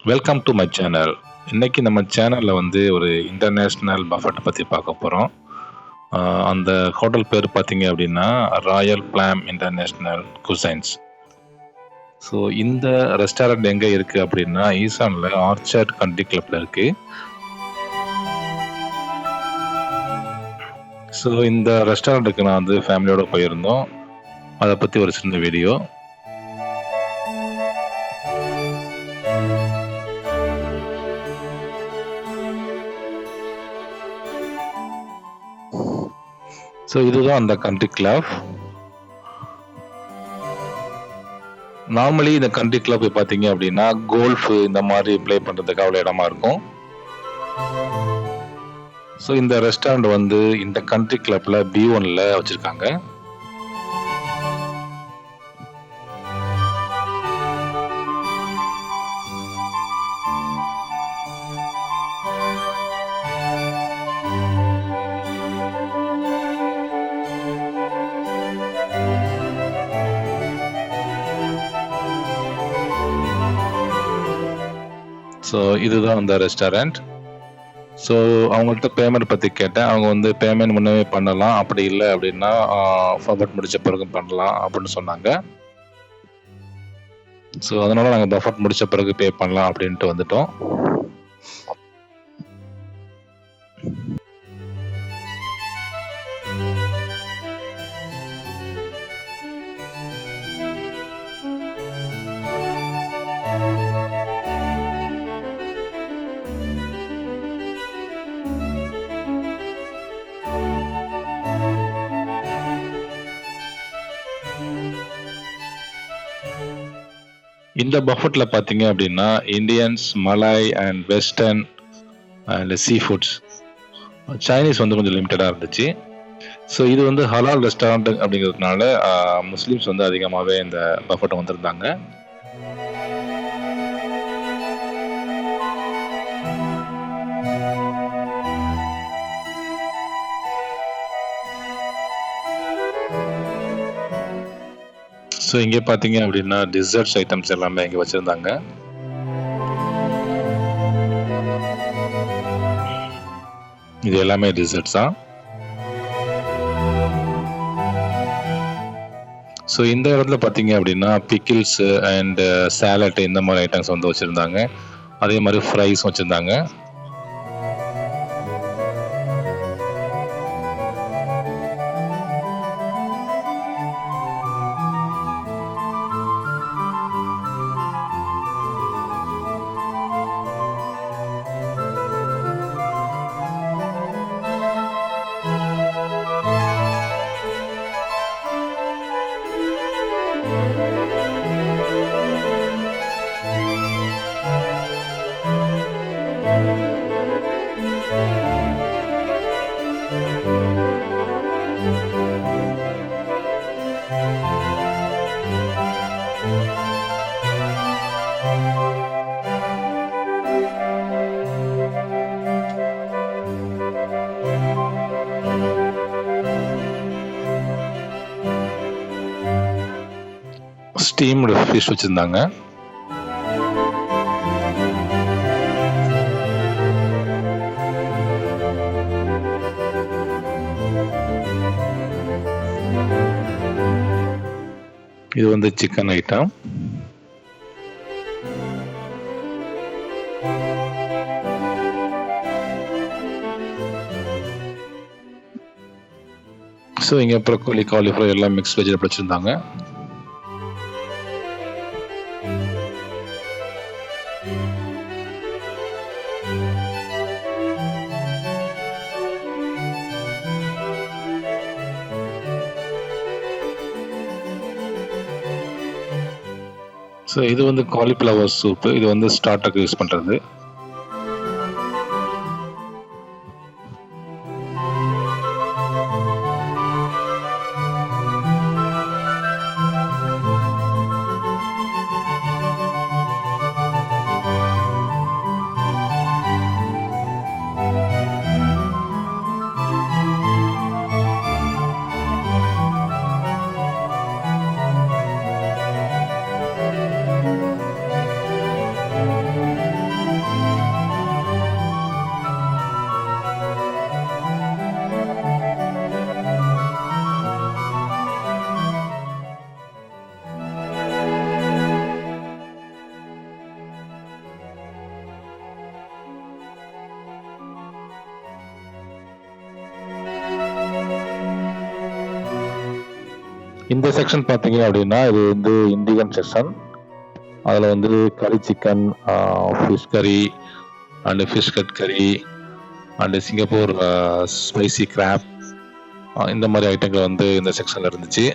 Welcome to my channel. இன்னைக்கு நம்ம சேனலில் வந்து ஒரு இன்டர்நேஷ்னல் பஃபெட் பற்றி பார்க்க போகிறோம். அந்த ஹோட்டல் பேர் பார்த்தீங்க அப்படின்னா ராயல் பிளாம் இன்டர்நேஷ்னல் குசைன்ஸ். ஸோ இந்த ரெஸ்டாரண்ட் எங்கே இருக்குது அப்படின்னா ஈசானில் ஆர்ச்சர்ட் கண்ட்ரி கிளப்பில் இருக்குது. ஸோ இந்த ரெஸ்டாரண்ட்டுக்கு நான் வந்து ஃபேமிலியோடு போயிருந்தோம். அதை பற்றி ஒரு சின்ன வீடியோ. ஸோ இதுதான் அந்த கண்ட்ரி கிளப். நார்மலி இந்த கண்ட்ரி கிளப் பார்த்தீங்க அப்படின்னா கோல்ஃப் இந்த மாதிரி ப்ளே பண்ணுறதுக்கு அவ்வளோ இடமா இருக்கும். ஸோ இந்த ரெஸ்டாரண்ட் வந்து இந்த கண்ட்ரி கிளப்ல B1ல வச்சிருக்காங்க. ஸோ இதுதான் அந்த ரெஸ்டாரண்ட். ஸோ அவங்கள்ட்ட பேமெண்ட் பற்றி கேட்டேன். அவங்க வந்து பேமெண்ட் முன்னவே பண்ணலாம், அப்படி இல்லை அப்படின்னா பஃபெட் முடிச்ச பிறகு பண்ணலாம் அப்படின்னு சொன்னாங்க. ஸோ அதனால நாங்கள் பஃபெட் முடிச்ச பிறகு பே பண்ணலாம் அப்படின்ட்டு வந்துட்டோம். இந்த பஃபெட்ல பார்த்தீங்க அப்படின்னா Indians, Malay and western and sea foods, Chinese வந்து கொஞ்சம் லிமிட்டடாக இருந்துச்சு. ஸோ இது வந்து ஹலால் ரெஸ்டாரண்ட் அப்படிங்கிறதுனால முஸ்லீம்ஸ் வந்து அதிகமாகவே இந்த பஃபெட் வந்திருந்தாங்க. ஸோ இங்கே பார்த்தீங்க அப்படின்னா டிசர்ட்ஸ் ஐட்டம்ஸ் எல்லாமே இங்கே வச்சுருந்தாங்க. இது எல்லாமே டிசர்ட்ஸ் தான். ஸோ இந்த இடத்துல பார்த்தீங்க அப்படின்னா பிக்கிள்ஸ் அண்ட் சாலட் இந்த மாதிரி ஐட்டம்ஸ் வந்து வச்சுருந்தாங்க. அதே மாதிரி ஃப்ரைஸ் வச்சுருந்தாங்க. ஸ்டீம்டு ஃபிஷ் வச்சுருந்தாங்க. இது வந்து சிக்கன் ஐட்டம். ஸோ இங்கே ப்ரோக்கோலி, காலிஃப்ளவர் எல்லாம் மிக்ஸ் வெஜிடபிள் வச்சுருந்தாங்க. ஸோ இது வந்து காலிஃப்ளவர் சூப்பு. இது வந்து ஸ்டார்டருக்கு யூஸ் பண்ணுறது. இந்த செக்ஷன் பார்த்தீங்க அப்படின்னா இது வந்து இந்தியன் செக்ஷன். அதில் வந்து கறி சிக்கன், ஃபிஷ் கறி அண்டு ஃபிஷ் கட் கறி அண்டு சிங்கப்பூர் ஸ்பைசி கிராப் இந்த மாதிரி ஐட்டங்கள் வந்து இந்த செக்ஷனில் இருந்துச்சு.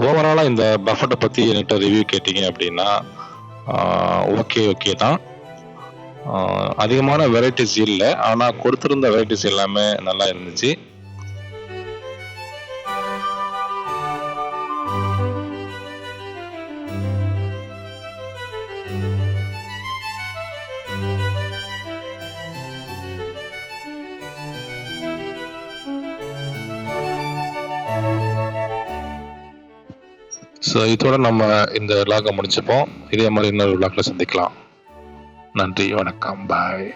ஓவராலாக இந்த பஃபட்டை பற்றி என்கிட்ட ரிவ்யூ கேட்டிங்க அப்படின்னா ஓகே தான். அதிகமான வெரைட்டிஸ் இல்லை, ஆனால் கொடுத்துருந்த வெரைட்டிஸ் எல்லாமே நல்லா இருந்துச்சு. ஸோ இதோட நம்ம இந்த விளாகை முடிச்சுப்போம். இதே மாதிரி இன்னொரு விளாக்ல சந்திக்கலாம். நன்றி, வணக்கம், பாய்.